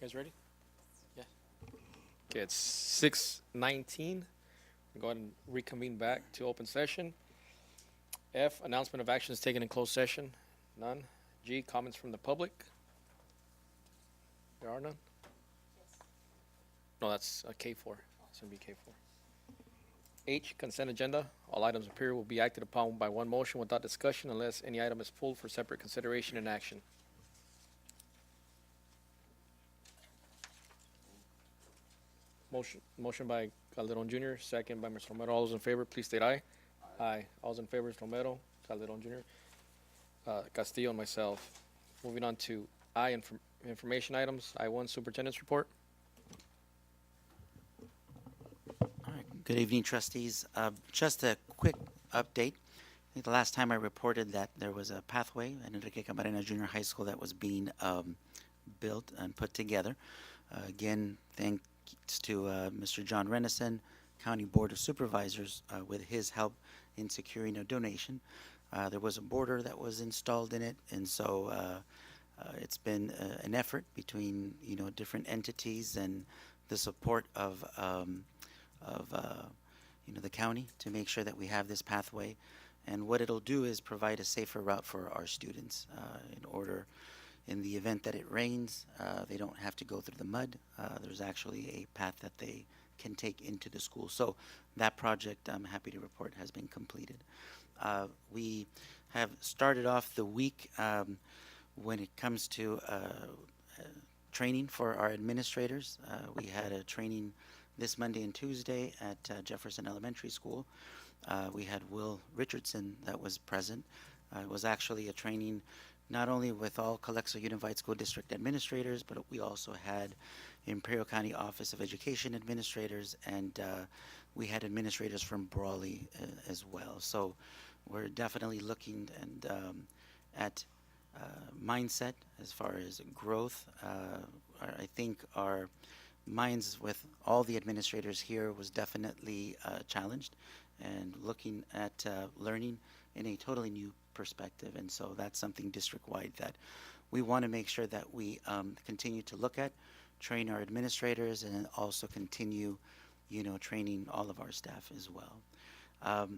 You guys ready? Yeah. Okay, it's 6:19. Go ahead and reconvene back to open session. F, announcement of actions taken in closed session. None. G, comments from the public. There are none. No, that's K4. It's going to be K4. H, consent agenda. All items appear will be acted upon by one motion without discussion unless any item is pulled for separate consideration and action. Motion by Calderon Jr., second by Mr. Romero. All those in favor, please state aye. Aye. All those in favor, Mr. Romero, Calderon Jr., Castillo, and myself. Moving on to I, information items. I1, superintendent's report. All right. Good evening, trustees. Just a quick update. I think the last time I reported that there was a pathway at Enrique Camarena Junior High School that was being built and put together. Again, thanks to Mr. John Renison, County Board of Supervisors, with his help in securing a donation. There was a border that was installed in it, and so it's been an effort between different entities and the support of the county to make sure that we have this pathway. And what it'll do is provide a safer route for our students in the event that it rains, they don't have to go through the mud. There's actually a path that they can take into the school. So that project, I'm happy to report, has been completed. We have started off the week when it comes to training for our administrators. We had a training this Monday and Tuesday at Jefferson Elementary School. We had Will Richardson that was present. It was actually a training not only with all Calexico Unified School District administrators, but we also had Imperial County Office of Education administrators, and we had administrators from Brawley as well. So we're definitely looking at mindset as far as growth. I think our minds with all the administrators here was definitely challenged and looking at learning in a totally new perspective. And so that's something district-wide that we want to make sure that we continue to look at, train our administrators, and also continue, training all of our staff as well.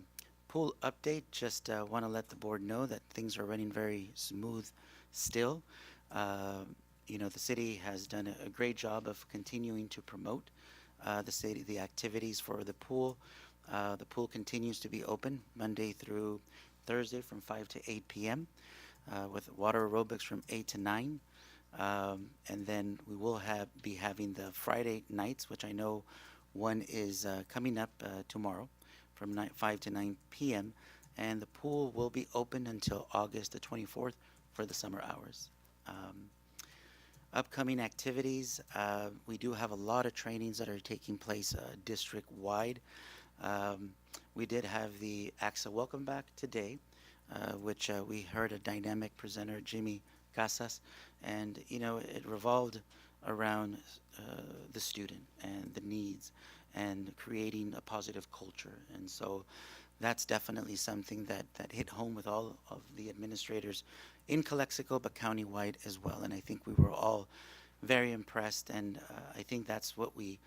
Pool update, just want to let the board know that things are running very smooth still. The city has done a great job of continuing to promote the activities for the pool. The pool continues to be open Monday through Thursday from 5 to 8 p.m. With water aerobics from 8 to 9. And then we will be having the Friday nights, which I know one is coming up tomorrow from 5 to 9 p.m. And the pool will be open until August the 24th for the summer hours. Upcoming activities, we do have a lot of trainings that are taking place district-wide. We did have the AXA Welcome Back today, which we heard a dynamic presenter, Jimmy Casas, and it revolved around the student and the needs and creating a positive culture. And so that's definitely something that hit home with all of the administrators in Calexico, but countywide as well. And I think we were all very impressed, and I think that's what we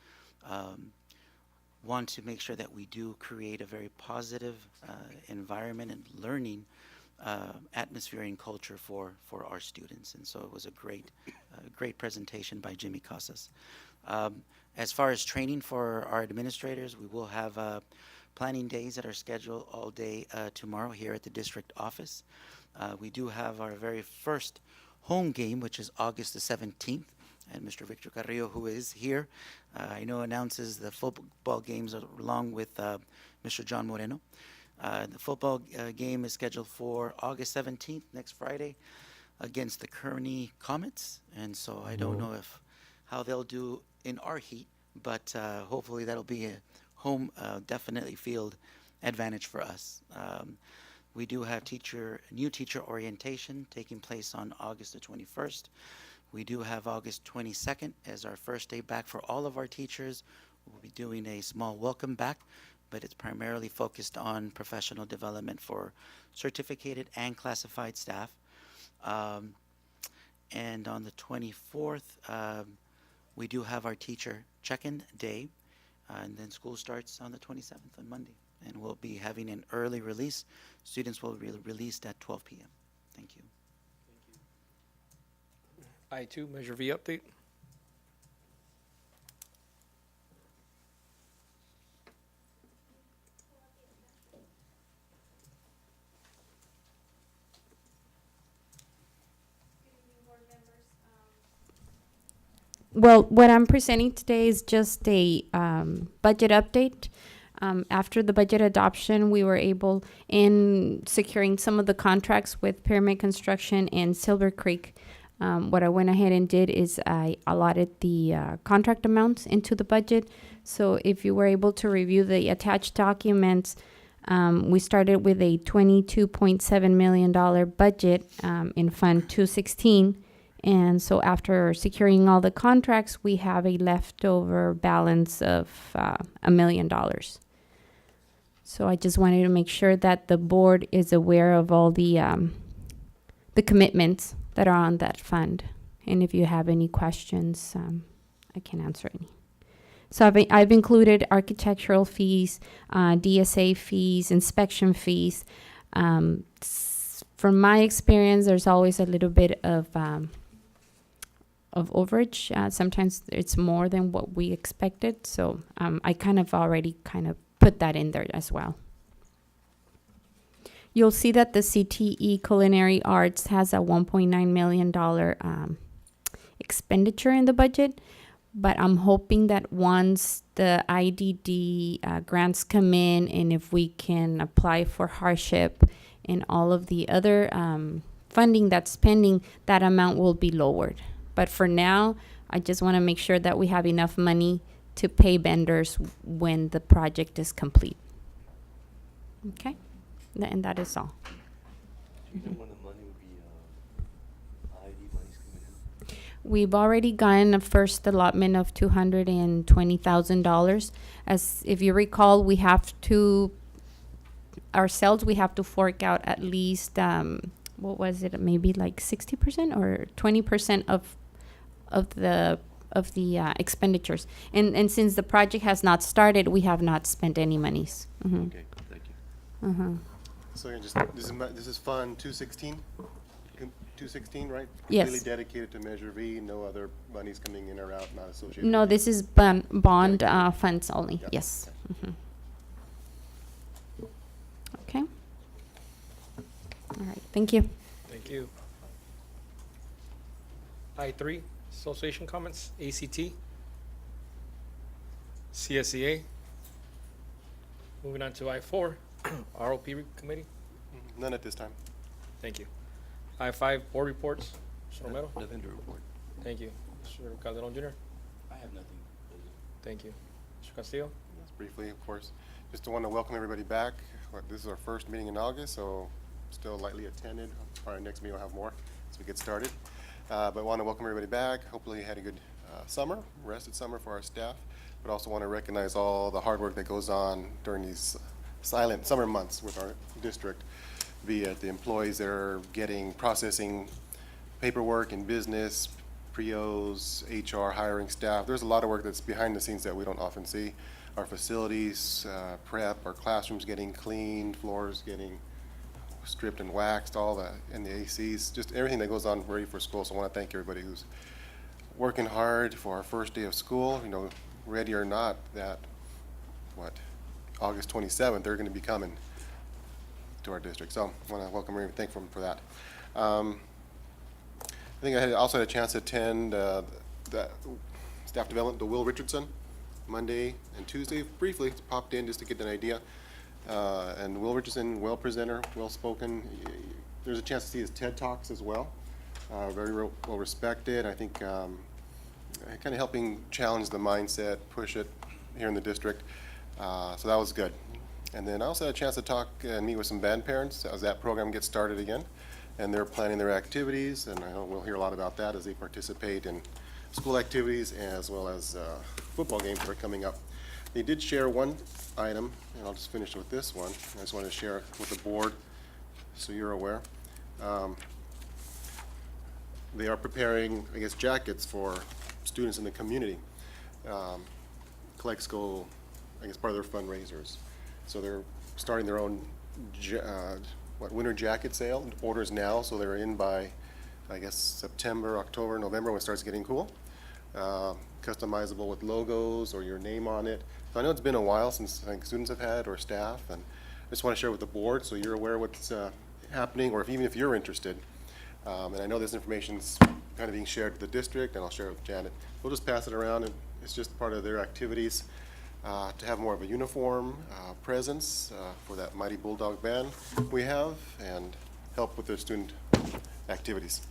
want to make sure that we do create a very positive environment and learning atmosphere and culture for our students. And so it was a great presentation by Jimmy Casas. As far as training for our administrators, we will have planning days that are scheduled all day tomorrow here at the district office. We do have our very first home game, which is August the 17th. And Mr. Victor Carrillo, who is here, I know announces the football games along with Mr. John Moreno. The football game is scheduled for August 17th, next Friday, against the Kearney Comets. And so I don't know how they'll do in our heat, but hopefully that'll be a home definitely field advantage for us. We do have new teacher orientation taking place on August the 21st. We do have August 22nd as our first day back for all of our teachers. We'll be doing a small welcome back, but it's primarily focused on professional development for certificated and classified staff. And on the 24th, We do have our teacher check-in day, and then school starts on the 27th on Monday. And we'll be having an early release. Students will be released at 12 p.m. Thank you. I2, Measure V update. Well, what I'm presenting today is just a budget update. After the budget adoption, we were able, in securing some of the contracts with Pyramid Construction and Silver Creek, what I went ahead and did is I allotted the contract amounts into the budget. So if you were able to review the attached documents, we started with a $22.7 million budget in Fund 216. And so after securing all the contracts, we have a leftover balance of $1 million. So I just wanted to make sure that the board is aware of all the commitments that are on that fund. And if you have any questions, I can answer any. So I've included architectural fees, DSA fees, inspection fees. From my experience, there's always a little bit of overage. Sometimes it's more than what we expected. So I kind of already put that in there as well. You'll see that the CTE Culinary Arts has a $1.9 million expenditure in the budget. But I'm hoping that once the IDD grants come in, and if we can apply for hardship and all of the other funding that's pending, that amount will be lowered. But for now, I just want to make sure that we have enough money to pay vendors when the project is complete. Okay? And that is all. Do you know when the money will be, ID money's coming in? We've already gotten a first allotment of $220,000. As if you recall, we have to fork out at least, what was it, maybe like 60% or 20% of the expenditures. And since the project has not started, we have not spent any monies. Mm-hmm. Okay, thank you. Uh-huh. So you're just, this is Fund 216? 216, right? Yes. Completely dedicated to Measure V, no other monies coming in or out, not associated? No, with this is bond funds only. Yep. Yes. Mm-hmm. Okay. All right. Thank you. Thank you. I3, association comments, ACT, CSEA. Moving on to I4, ROP committee. None at this time. Thank you. I5, board reports. Mr. Romero. Nothing to report. Thank you. Mr. Calderon Jr. I have nothing. Thank you. Mr. Castillo. Just briefly, of course, just to want to welcome everybody back. This is our first meeting in August, so still lightly attended. Our next meeting will have more as we get started. But want to welcome everybody back. Hopefully you had a good summer, rested summer for our staff, but also want to recognize all the hard work that goes on during these silent summer months with our district, be it the employees that are processing paperwork in business, PRIOs, HR, hiring staff. There's a lot of work that's behind the scenes that we don't often see. Our facilities, prep, our classrooms getting cleaned, floors getting stripped and waxed, all that, and the ACs, just everything that goes on ready for school. So I want to thank everybody who's working hard for our first day of school. You know, ready or not, that, August 27th, they're going to be coming to our district. So I want to welcome everybody, thank them for that. I think I also had a chance to attend the staff development to Will Richardson Monday and Tuesday. Briefly popped in just to get an idea. And Will Richardson, well presenter, well spoken. There's a chance to see his TED Talks as well. Very well respected. I think kind of helping challenge the mindset, push it here in the district. So that was good. And then I also had a chance to talk and meet with some band parents as that program gets started again. And they're planning their activities, and I know we'll hear a lot about that as they participate in school activities as well as football games that are coming up. They did share one item, and I'll just finish with this one. I just wanted to share it with the board so you're aware. They are preparing, I guess, jackets for students in the community. Calexico, I guess, part of their fundraisers. So they're starting their own winter jacket sale. Orders now, so they're in by, I guess, September, October, November, when it starts getting cool. Customizable with logos or your name on it. So I know it's been a while since I think students have had, or staff, and I just want to share with the board so you're aware of what's happening, or even if you're interested. And I know this information's kind of being shared with the district, and I'll share it with Janet. We'll just pass it around, and it's just part of their activities to have more of a uniform presence for that mighty Bulldog band we have, and help with their student activities.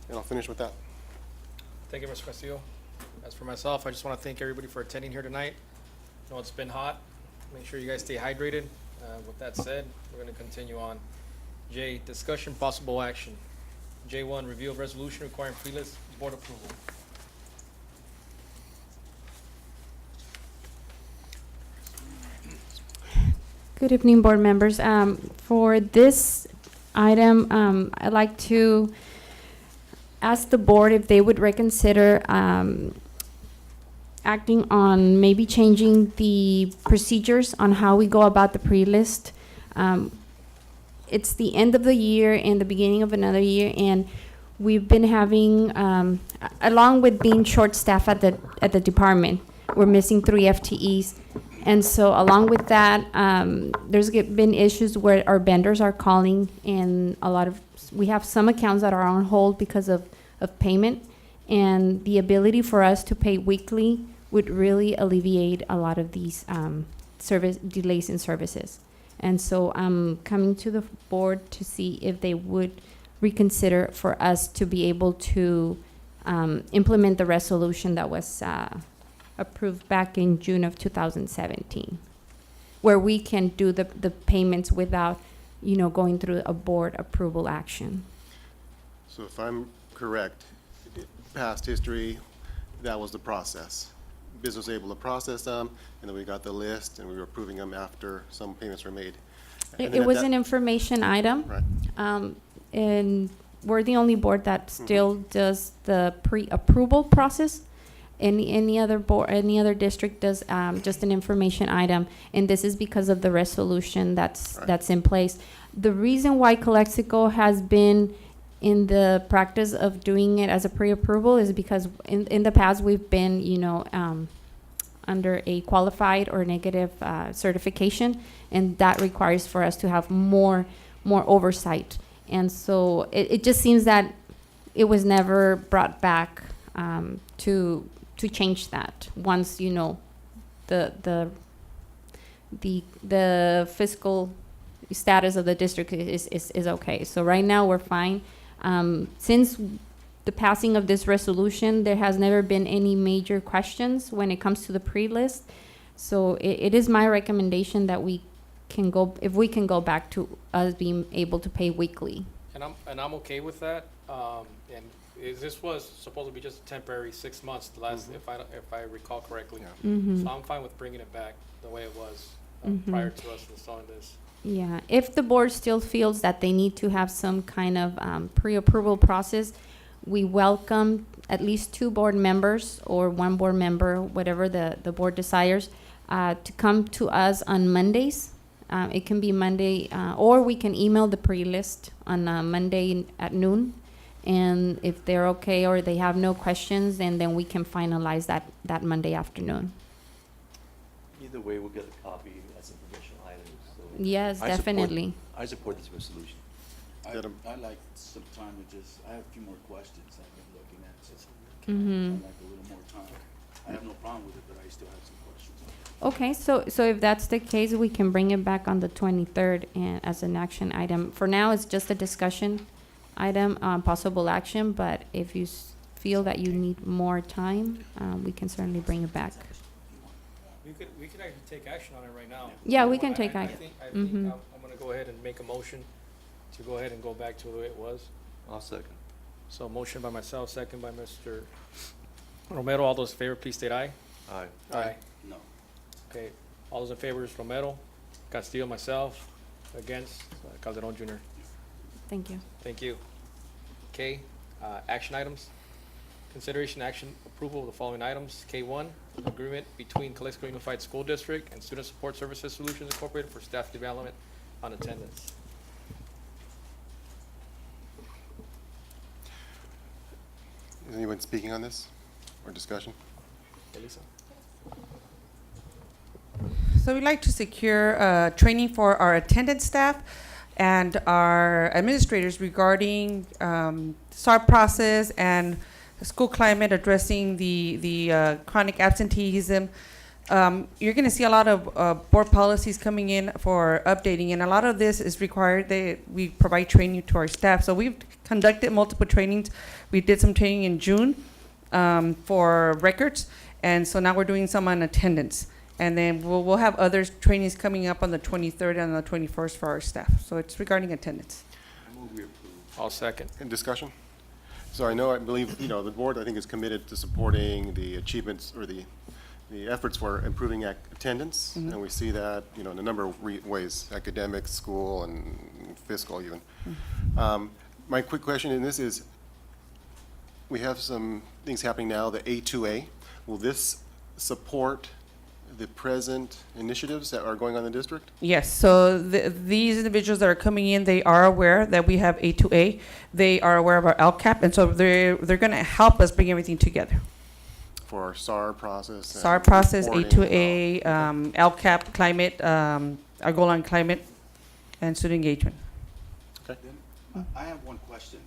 And I'll finish with that. Thank you, Mr. Castillo. As for myself, I just want to thank everybody for attending here tonight. I know it's been hot. Make sure you guys stay hydrated. With that said, we're going to continue on. J, discussion, possible action. J1, review of resolution requiring pre-list board approval. Good evening, board members. For this item, I'd like to ask the board if they would reconsider acting on maybe changing the procedures on how we go about the pre-list. It's the end of the year and the beginning of another year, and we've been having, along with being short-staffed at the department, we're missing 3 FTEs. And so along with that, there's been issues where our vendors are calling, and we have some accounts that are on hold because of payment, and the ability for us to pay weekly would really alleviate a lot of these service delays in services. And so I'm coming to the board to see if they would reconsider for us to be able to implement the resolution that was approved back in June of 2017, where we can do the payments without, going through a board approval action. So if I'm correct, past history, that was the process. Business was able to process them, and then we got the list, and we were approving them after some payments were made. And then It at was that- an information item. Right. And we're the only board that still does the pre-approval process. Any other board, any other district does just an information item, and this is because of the resolution that's in place. The reason why Calexico has been in the practice of doing it as a pre-approval is because in the past we've been, under a qualified or negative certification, and that requires for us to have more oversight. And so it just seems that it was never brought back to change that once the fiscal status of the district is okay. So right now we're fine. Since the passing of this resolution, there has never been any major questions when it comes to the pre-list. So it is my recommendation that we can go back to us being able to pay weekly. And I'm okay with that. This was supposed to be just a temporary 6 months, the last, if I recall correctly. Yeah. Mm-hmm. So I'm fine with bringing it back the way it was prior to us installing this. Yeah, if the board still feels that they need to have some kind of pre-approval process, we welcome at least 2 board members or 1 board member, whatever the board desires, to come to us on Mondays. It can be Monday, or we can email the pre-list on Monday at noon. And if they're okay or they have no questions, then we can finalize that Monday afternoon. Either way, we'll get a copy as information items. So Yes, definitely. I support this resolution. I'd like some time to I have a few more questions I've been looking at, so Mm-hmm. I'd like a little more time. I have no problem with it, but I still have some questions. Okay, so if that's the case, we can bring it back on the 23rd and as an action item. For now, it's just a discussion item, possible action, but if you feel that you need more time, we can certainly bring it back. We could actually take action on it right now. Yeah, we can I- take I action. think Mhm. I'm gonna go ahead and make a motion to go ahead and go back to the way it was. I'll second. So motion by myself, second by Mr. Romero. All those in favor, please state aye. Aye. Aye. No. Okay, all those in favor is Romero, Castillo, myself, against Calderon Junior. Thank you. Thank you. Okay, action items? Consideration action approval of the following items. K1, agreement between Calexico Unified School District and Student Support Services Solutions Incorporated for staff development on attendance. Is anyone speaking on this or discussion? Elisa? So we'd like to secure training for our attendance staff and our administrators regarding SAR process and school climate, addressing the chronic absenteeism. You're going to see a lot of board policies coming in for updating, and a lot of this is required that we provide training to our staff. So we've conducted multiple trainings. We did some training in June for records, and so now we're doing some on attendance. And then we'll have other trainings coming up on the 23rd and the 21st for our staff. So it's regarding attendance. I move we approve. I'll second. In discussion? So I believe, the board, I think, is committed to supporting the achievements or the efforts for improving attendance. And we see that, in a number of ways, academic, school, and fiscal even. My quick question in this is, we have some things happening now, the A2A. Will this support the present initiatives that are going on in the district? Yes, so these individuals that are coming in, they are aware that we have A2A. They are aware of our LCAP, and so they're going to help us bring everything together. For our SAR process? and SAR process, reporting A2A, LCAP, climate, our goal on climate, and student engagement. Okay. Then, I have one question.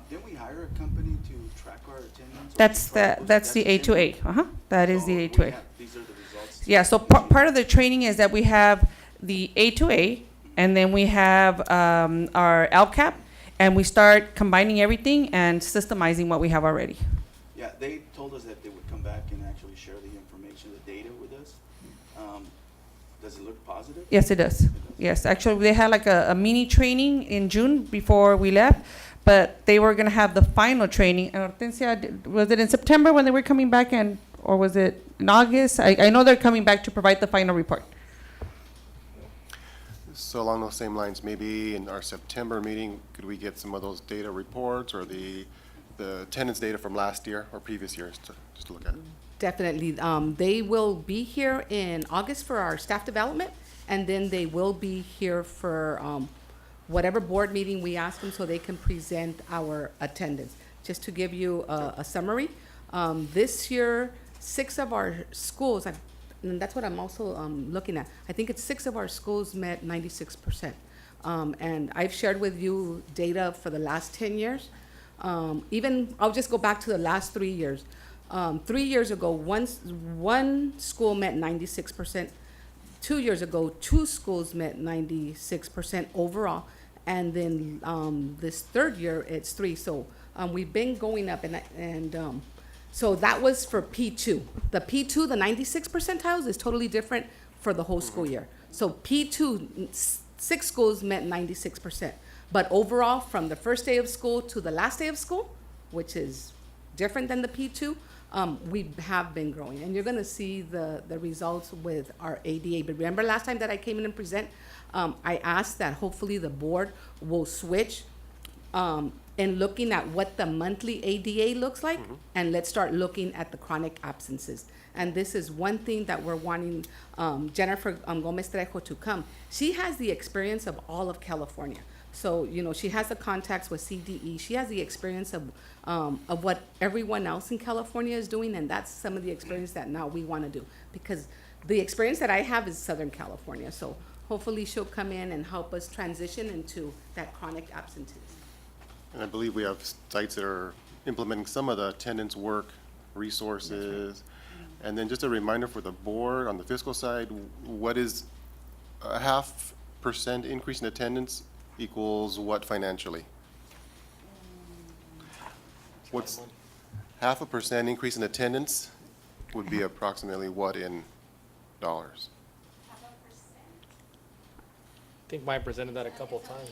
Didn't we hire a company to track our attendance? or That's to track that's the attendance? A2A. That is So the we A2A. have- These are the results. Yeah, so part of the training is that we have the A2A, and then we have our LCAP, and we start combining everything and systemizing what we have already. Yeah, they told us that they would come back and actually share the information, the data with us. Does it look positive? Yes, it does. Yes, actually, they had like a mini training in June before we left, but they were going to have the final training. Hortensia, was it in September when they were coming back, or was it in August? I know they're coming back to provide the final report. So along those same lines, maybe in our September meeting, could we get some of those data reports or the attendance data from last year or previous years just to look at? Definitely. They will be here in August for our staff development, and then they will be here for whatever board meeting we ask them so they can present our attendance. Just to give you a summary, this year, 6 of our schools, and that's what I'm also looking at. I think it's 6 of our schools met 96%. And I've shared with you data for the last 10 years. Even, I'll just go back to the last 3 years. 3 years ago, one school met 96%. 2 years ago, 2 schools met 96% overall. And then this third year, it's 3. So we've been going up, and so that was for P2. The P2, the 96 percentiles, is totally different for the whole school year. So P2, 6 schools met 96%. But overall, from the first day of school to the last day of school, which is different than the P2, we have been growing. And you're going to see the results with our ADA. But remember last time that I came in and present, I asked that hopefully the board will switch in looking at what the monthly ADA looks like, and let's start looking at the chronic absences. And this is one thing that we're wanting Jennifer Gomez Trejo to come. She has the experience of all of California. So, she has the contacts with CDE. She has the experience of what everyone else in California is doing, and that's some of the experience that now we want to do. Because the experience that I have is Southern California. So hopefully she'll come in and help us transition into that chronic absenteeism. And I believe we have sites that are implementing some of the attendance work resources. And then just a reminder for the board on the fiscal side, what is a 0.5% increase in attendance equals what financially? What's 0.5% increase in attendance would be approximately what in dollars? I think Mike presented that a couple of times.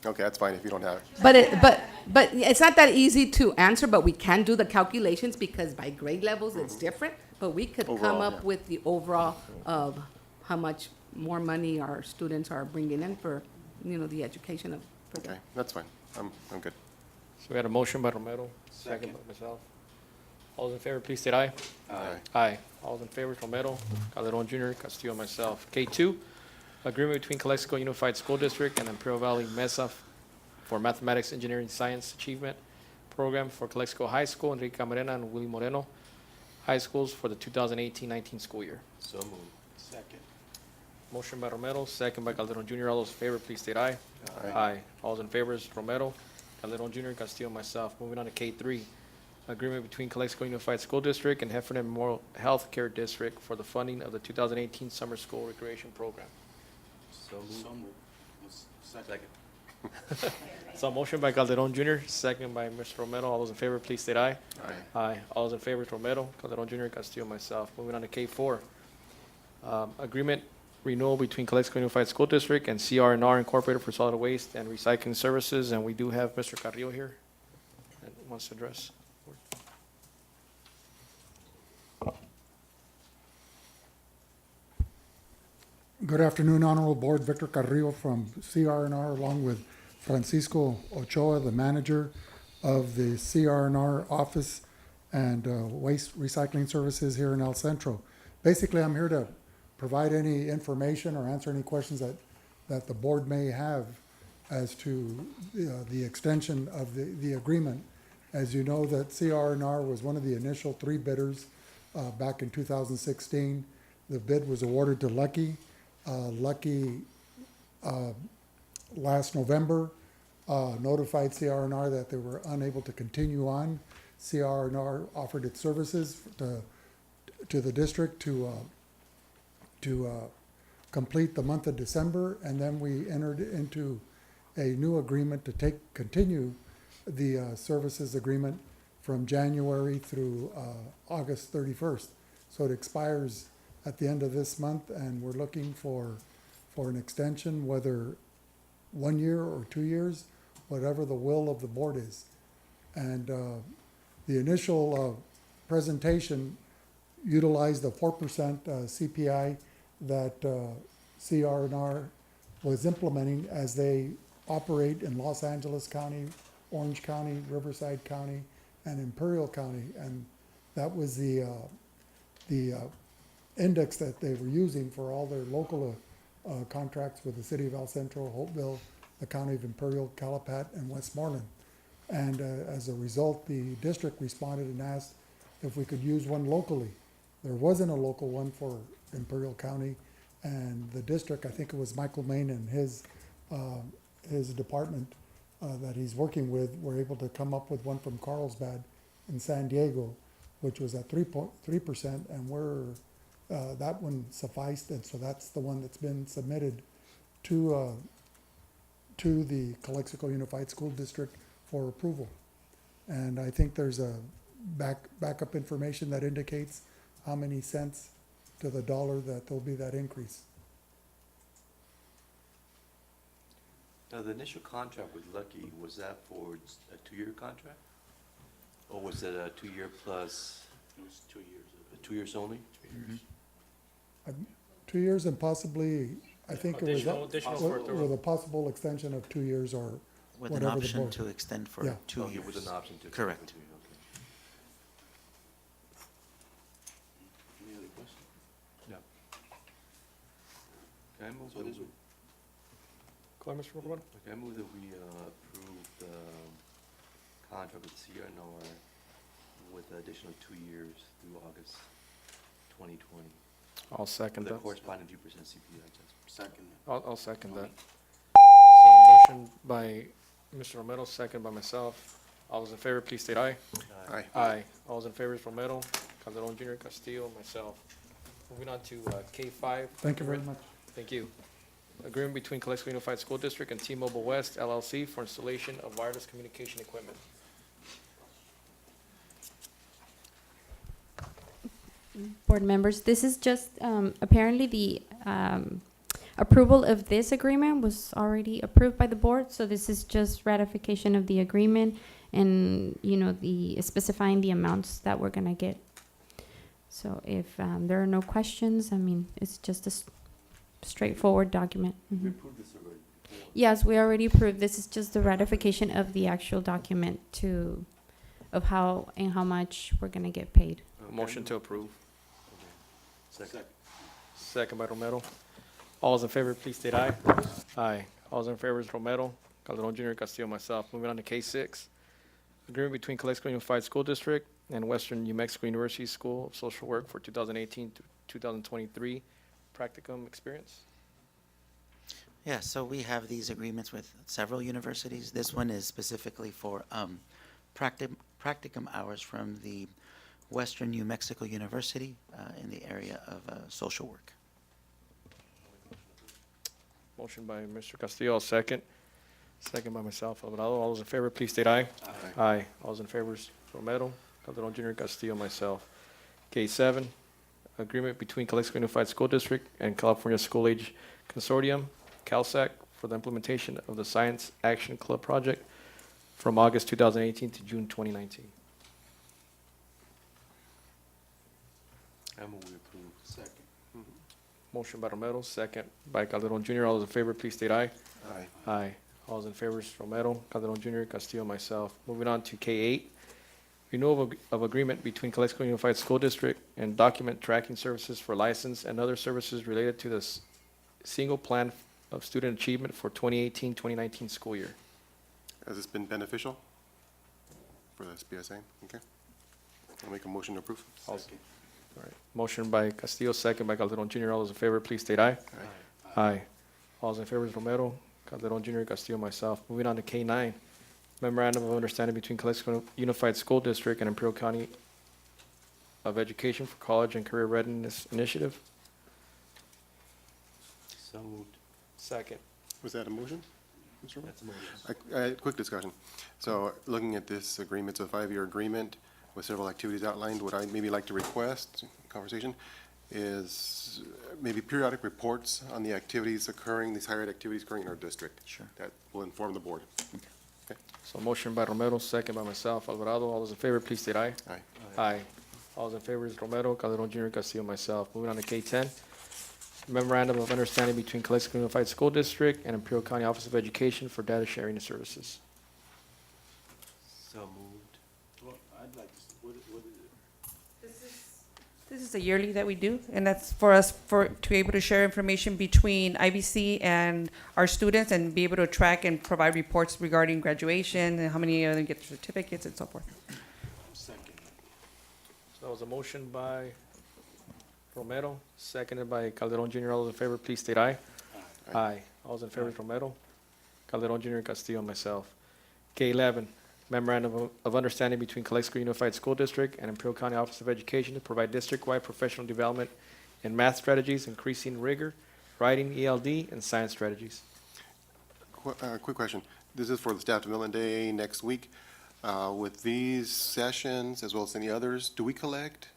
Okay, that's fine if you don't have it. But it's not that easy to answer, but we can do the calculations because by grade levels it's different. But we could come Overall, up yeah. with the overall of how much more money our students are bringing in for, the education of. For them. Okay, that's fine. I'm good. So we had a motion by Romero, second by myself. All those in favor, please state aye. Aye. Aye. All those in favor, Romero, Calderon Junior, Castillo, and myself. K2, agreement between Calexico Unified School District and Imperial Valley Mesa for Mathematics, Engineering, Science Achievement Program for Calexico High School, Enrique Camarena and Willie Moreno High Schools for the 2018-19 school year. So moved. Second. Motion by Romero, second by Calderon Junior. All those in favor, please state aye. Aye. All those in favor is Romero, Calderon Junior, Castillo, and myself. Moving on to K3, agreement between Calexico Unified School District and Heffernan Memorial Health Care District for the funding of the 2018 Summer School Recreation Program. So moved. So moved. Second. So motion by Calderon Junior, second by Mr. Romero. All those in favor, please state aye. Aye. Aye. All those in favor is Romero, Calderon Junior, Castillo, and myself. Moving on to K4, agreement renewal between Calexico Unified School District and CR&R Incorporated for solid waste and recycling services. And we do have Mr. Carrillo here that wants to address. Good afternoon, Honorable Board. Victor Carrillo from CR&R, along with Francisco Ochoa, the manager of the CR&R office and waste recycling services here in El Centro. Basically, I'm here to provide any information or answer any questions that the board may have as to the extension of the agreement. As you know, that CR&R was one of the initial 3 bidders back in 2016. The bid was awarded to Lucky. Lucky last November notified CR&R that they were unable to continue on. CR&R offered its services to the district to complete the month of December, and then we entered into a new agreement to continue the services agreement from January through August 31st. So it expires at the end of this month, and we're looking for an extension, whether 1 year or 2 years, whatever the will of the board is. And the initial presentation utilized the 4% CPI that CR&R was implementing as they operate in Los Angeles County, Orange County, Riverside County, and Imperial County. And that was the index that they were using for all their local contracts with the city of El Centro, Hopeville, the county of Imperial, Calapat, and Westmoreland. And as a result, the district responded and asked if we could use one locally. There wasn't a local one for Imperial County, and the district, I think it was Michael Main and his department that he's working with, were able to come up with one from Carlsbad in San Diego, which was at 3.3%, and that one sufficed, and so that's the one that's been submitted to the Calexico Unified School District for approval. And I think there's a backup information that indicates how many cents to the dollar that there'll be that increase. Now, the initial contract with Lucky, was that for a 2-year contract? Or was it a 2-year plus, It was 2 years. 2 years only? 2 years. 2 years and possibly, I think it was Additional for with a possible extension of 2 years or With an whatever the option board. to extend for Yeah. 2 Okay, years. with an option to. Correct. Okay. Any other questions? Yeah. Can I move So that this we, would, Go ahead, Mr. Romero. can I move that we approve the contract with CR&R with an additional 2 years through August 2020? I'll second The that. corresponding 2% CPI adjustment. second. I'll second that. So motion by Mr. Romero, second by myself. All those in favor, please state aye. Aye. Aye. All those in favor is Romero, Calderon Junior, Castillo, and myself. Moving on to K5. Thank you very much. Thank you. Agreement between Calexico Unified School District and T-Mobile West LLC for installation of wireless communication equipment. Board members, this is just, apparently the approval of this agreement was already approved by the board, so this is just ratification of the agreement and, the specifying the amounts that we're gonna get. So if there are no questions, it's just a straightforward document. We Mhm. approved this already before. Yes, we already approved. This is just the ratification of the actual document of how and how much we're gonna get paid. Motion to approve. Second. Second by Romero. All those in favor, please state aye. Aye. All those in favor is Romero, Calderon Junior, Castillo, myself. Moving on to K6. Agreement between Calexico Unified School District and Western New Mexico University School of Social Work for 2018 to 2023 practicum experience. Yeah, so we have these agreements with several universities. This one is specifically for practicum hours from the Western New Mexico University in the area of social work. Motion by Mr. Castillo, second. Second by myself, Alvarado. All those in favor, please state aye. Aye. All those in favor is Romero, Calderon Junior, Castillo, myself. K7, agreement between Calexico Unified School District and California School Age Consortium, CalSAC, for the implementation of the Science Action Club project from August 2018 to June 2019. I move we approve. Second. Motion by Romero, second by Calderon Junior. All those in favor, please state aye. Aye. Aye. All those in favor is Romero, Calderon Junior, Castillo, myself. Moving on to K8, renewal of agreement between Calexico Unified School District and document tracking services for license and other services related to the single plan of student achievement for 2018-2019 school year. Has this been beneficial for the SBSA? Okay. I'll make a motion to approve. Second. All right. Motion by Castillo, second by Calderon Junior. All those in favor, please state aye. Aye. All those in favor is Romero, Calderon Junior, Castillo, myself. Moving on to K9, memorandum of understanding between Calexico Unified School District and Imperial County of Education for College and Career Readiness Initiative. So moved. Second. Was that a motion? Mr. Romero? That's a motion. Quick discussion. So looking at this agreement, it's a 5-year agreement with several activities outlined. What I'd maybe like to request, conversation, is maybe periodic reports on the activities occurring, these higher ed activities occurring in our district. Sure. That will inform the board. Okay. So motion by Romero, second by myself, Alvarado. All those in favor, please state aye. Aye. Aye. All those in favor is Romero, Calderon Junior, Castillo, myself. Moving on to K10, memorandum of understanding between Calexico Unified School District and Imperial County Office of Education for data sharing services. So moved. Well, I'd like to, what is it? This is a yearly that we do, and that's for us to be able to share information between IBC and our students and be able to track and provide reports regarding graduation and how many of them get certificates and so forth. Second. So that was a motion by Romero, seconded by Calderon Junior. All those in favor, please state aye. Aye. All those in favor is Romero, Calderon Junior, Castillo, and myself. K11, memorandum of understanding between Calexico Unified School District and Imperial County Office of Education to provide district-wide professional development in math strategies, increasing rigor, writing, ELD, and science strategies. Quick question. This is for the Staff Development Day next week. With these sessions, as well as any others, do we collect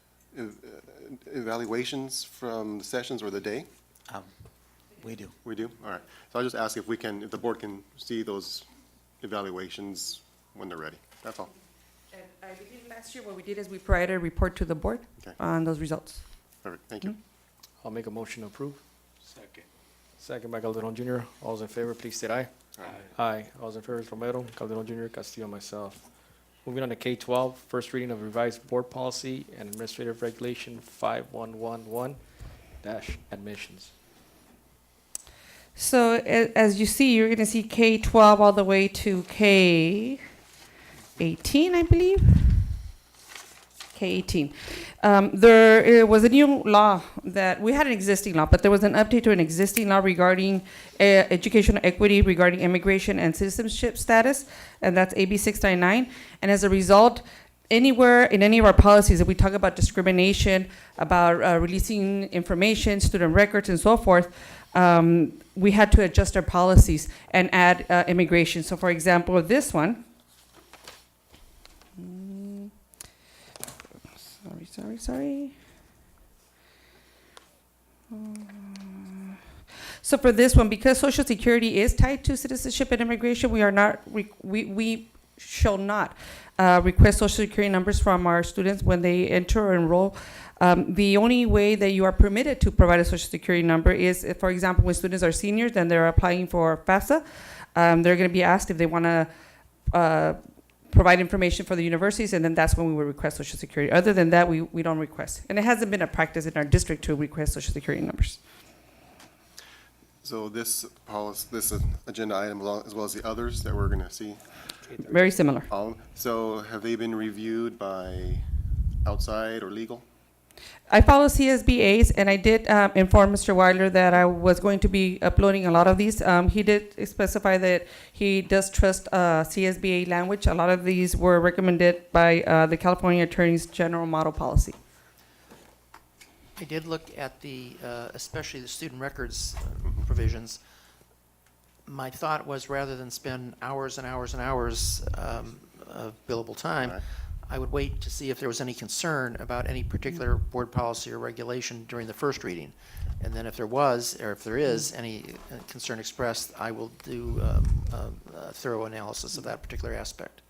evaluations from the sessions or the day? We do. We do? All right. So I'll just ask if the board can see those evaluations when they're ready. That's all. And I believe last year what we did is we provided a report to the board Okay. on those results. Perfect. Thank you. I'll make a motion to approve. Second. Second by Calderon Junior. All those in favor, please state aye. Aye. All those in favor is Romero, Calderon Junior, Castillo, myself. Moving on to K12, first reading of revised board policy and administrative regulation 5111-admissions. So as you see, you're going to see K-12 all the way to K-18, I believe. K-18. There was a new law that, we had an existing law, but there was an update to an existing law regarding educational equity, regarding immigration and citizenship status, and that's AB 699. And as a result, anywhere in any of our policies that we talk about discrimination, about releasing information, student records, and so forth, we had to adjust our policies and add immigration. So for example, this one, sorry. So for this one, because Social Security is tied to citizenship and immigration, we are not, we shall not request social security numbers from our students when they enter or enroll. The only way that you are permitted to provide a social security number is, if, for example, when students are seniors and they're applying for FAFSA, they're going to be asked if they want to provide information for the universities, and then that's when we would request social security. Other than that, we don't request. And it hasn't been a practice in our district to request social security numbers. So this policy, this agenda item, as well as the others that we're going to see, Very similar. so have they been reviewed by outside or legal? I follow CSBAs, and I did inform Mr. Weiler that I was going to be uploading a lot of these. He did specify that he does trust CSBA language. A lot of these were recommended by the California Attorney's General Model Policy. I did look at the, especially the student records provisions. My thought was, rather than spend hours and hours and hours of billable time, Right. I would wait to see if there was any concern about any particular board policy or regulation during the first reading. And then if there was, or if there is any concern expressed, I will do a thorough analysis of that particular aspect.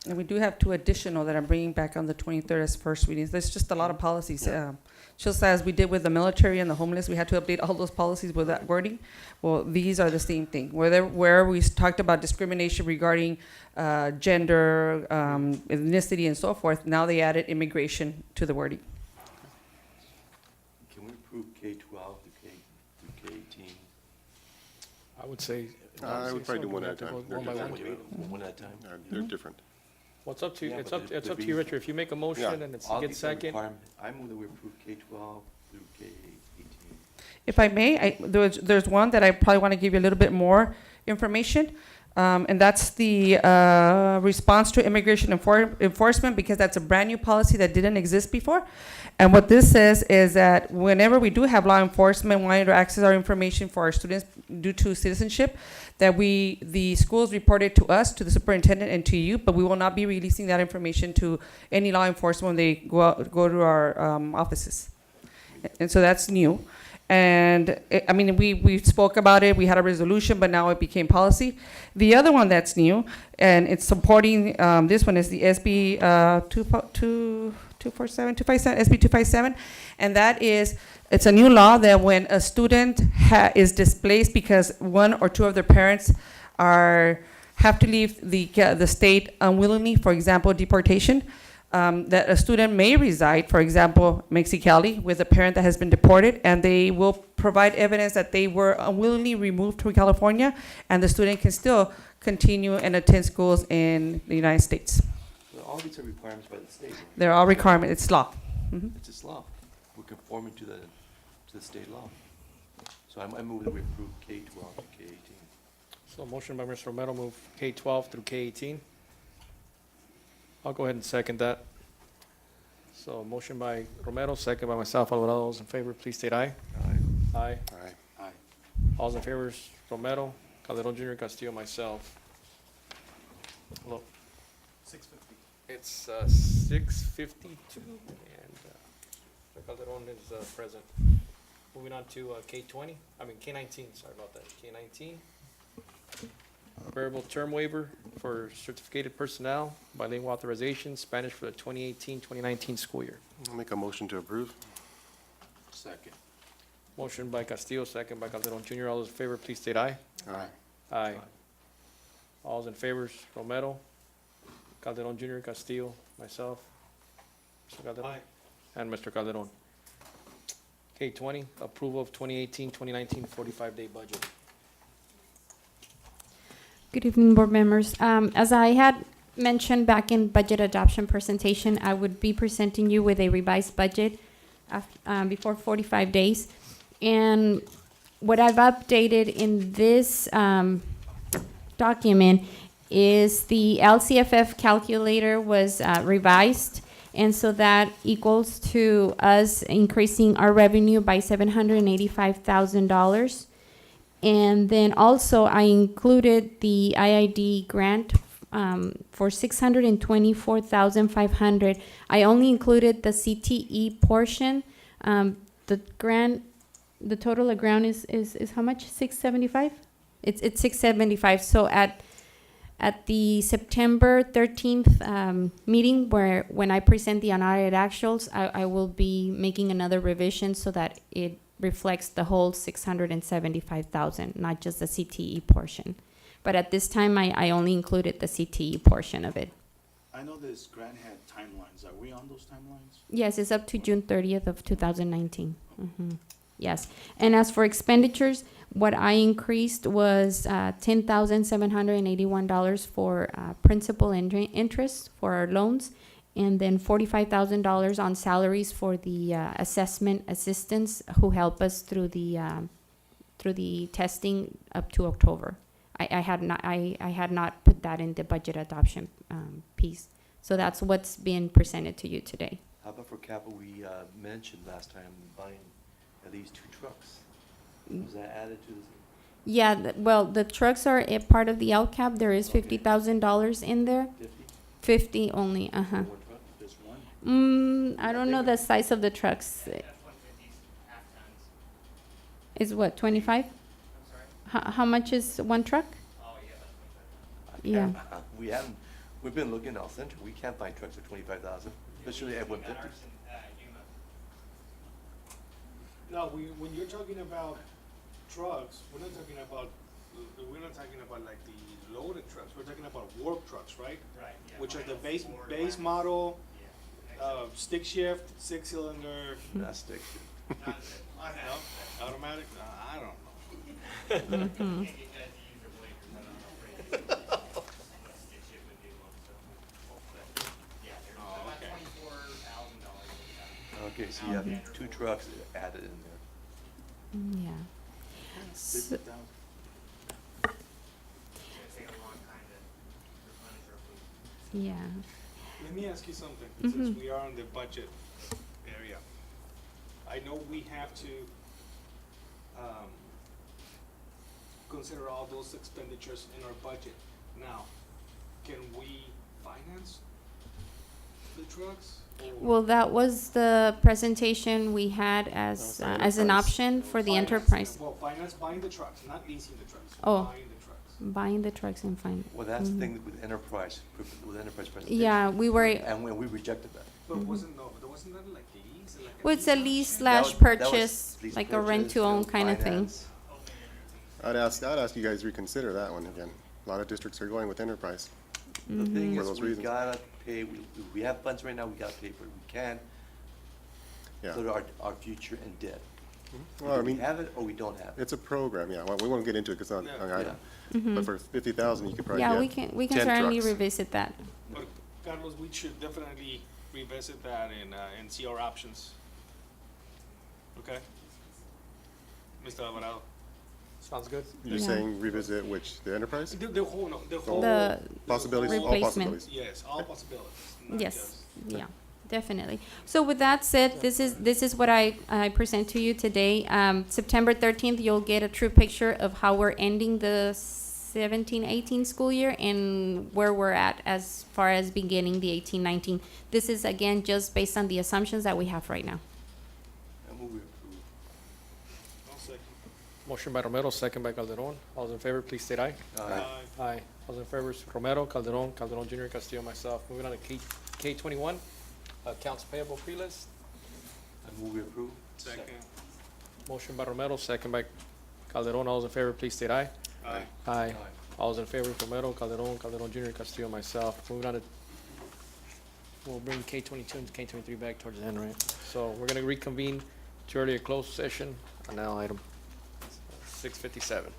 And we do have 2 additional that I'm bringing back on the 23rd as first readings. There's just a lot of policies. Just as we did with the military and the homeless, we had to update all those policies with that wording. Well, these are the same thing. Where we talked about discrimination regarding gender, ethnicity, and so forth, now they added immigration to the wording. Can we approve K-12 through K-18? I would say. I would probably do one at a time. One by one. One at a time? They're different. Well, it's up to you, Yeah, it's but up, the- it's the up to you, reason- Richard. If you make a motion Yeah. and it's All gets these are second, requirement- I move that we approve K-12 through K-18. If I may, there's one that I probably want to give you a little bit more information, and that's the response to immigration enforcement, because that's a brand-new policy that didn't exist before. And what this says is that whenever we do have law enforcement wanting to access our information for our students due to citizenship, that the schools report it to us, to the superintendent, and to you, but we will not be releasing that information to any law enforcement when they go to our offices. And so that's new. And I mean, we spoke about it, we had a resolution, but now it became policy. The other one that's new, and it's supporting, this one is the SB 257, SB 257, and that is, it's a new law that when a student is displaced because one or two of their parents have to leave the state unwillingly, for example, deportation, that a student may reside, for example, Mexicali, with a parent that has been deported, and they will provide evidence that they were unwillingly removed to California, and the student can still continue and attend schools in the United States. Well, all these are requirements by the state. right? They're all requirements, it's law. Mhm. It's just law. We're conforming to the state law. So I move that we approve K-12 to K-18. so motion by Mr. Romero, move K-12 through K-18. I'll go ahead and second that. So motion by Romero, second by myself, Alvarado. All those in favor, please state aye. Aye. All right. Aye. All those in favor, Romero, Calderon Junior, Castillo, myself. Hello. 6:50. It's 6:52, and Mr. Calderon is present. Moving on to K-19, sorry about that, K-19. Variable term waiver for certificated personnel, bilingual authorization, Spanish for the 2018-2019 school year. I'll make a motion to approve. Second. Motion by Castillo, second by Calderon Junior. All those in favor, please state aye. Aye. Aye. All those in favor, Romero, Calderon Junior, Castillo, myself, Mr. Calderon. And Mr. Calderon. K-20, approval of 2018-2019 45-day budget. Good evening, board members. As I had mentioned back in budget adoption presentation, I would be presenting you with a revised budget before 45 days. And what I've updated in this document is the LCFF calculator was revised. And so that equals to us increasing our revenue by $785,000. And then also I included the IID grant for $624,500. I only included the CTE portion. The grant, the total of grant is how much? 675? It's 675. So At the September 13th meeting, when I present the unaudited actuals, I will be making another revision so that it reflects the whole 675,000, not just the CTE portion. But at this time, I only included the CTE portion of it. I know this grant had timelines. Are we on those timelines? Yes, it's up to June 30th of 2019. Yes. And as for expenditures, what I increased was $10,781 for principal and interest for our loans, and then $45,000 on salaries for the assessment assistants who help us through the testing up to October. I had not put that in the budget adoption piece. So that's what's being presented to you today. How about for capital, we mentioned last time buying at least 2 trucks. Was that added to this? Yeah, well, the trucks are a part of the LCAP. There is Okay. $50,000 in there. 50? 50 only, For 1 truck? Just one? I don't know the size of the trucks. Is what, 25? How much is one truck? Yeah. We've been looking at Center. We can't find trucks for 25,000, especially at 150. No, when you're talking about trucks, we're not talking about like the loaded trucks. We're talking about work trucks, right? Right. Which are the base model, stick shift, 6-cylinder. Not stick. No, automatic. I don't know. Okay, so you have 2 trucks added in there. Yeah. So, 50,000. yeah. Let me ask you something, Mhm. since we are on the budget area. I know we have to consider all those expenditures in our budget. Now, can we finance the trucks? Or Well, that was the presentation we had as an option for the enterprise. Well, finance buying the trucks, not leasing the trucks. Oh. Buying the trucks. Buying the trucks and finding. Well, that's the thing with enterprise presentation. Yeah, we were, And we rejected that. But wasn't that like lease? Like well, it's a option? lease That slash was- that was purchase, lease like a purchase, rent-to-own kind of thing. finance. I'd ask you guys to reconsider that one again. A lot of districts are going with enterprise. The thing For is, those we reasons. gotta pay, we have funds right now, we gotta pay for it. We can't Yeah. put our future in debt. Well, I Either we mean, have it or we don't have it. it's a program, yeah. Well, we won't get into it because it's not an item. Mm-hmm. But for 50,000, you could probably Yeah, get we can 10 certainly trucks. revisit that. But Carlos, we should definitely revisit that and see our options. Okay? Mr. Alvarado. Sounds good. You're Yeah. saying revisit which, the enterprise? The whole, no, the whole. The Possibilities, all replacement. possibilities. Yes, all possibilities. not Yes, just- yeah, definitely. So with that said, this is what I present to you today. September 13th, you'll get a true picture of how we're ending the 17-18 school year and where we're at as far as beginning the 18-19. This is again just based on the assumptions that we have right now. And we approve. I'll second. Motion by Romero, second by Calderon. All those in favor, please state aye. Aye. Aye. All those in favor, is Romero, Calderon, Calderon Junior, Castillo, myself. Moving on to K21, accounts payable pre-list. And we approve. Second. Motion by Romero, second by Calderon. All those in favor, please state aye. Aye. Aye. All those in favor, Romero, Calderon, Calderon Junior, Castillo, myself. Moving on to, we'll bring K22 and K23 back towards the end, right? So we're gonna reconvene to earlier closed session on now item 6:57.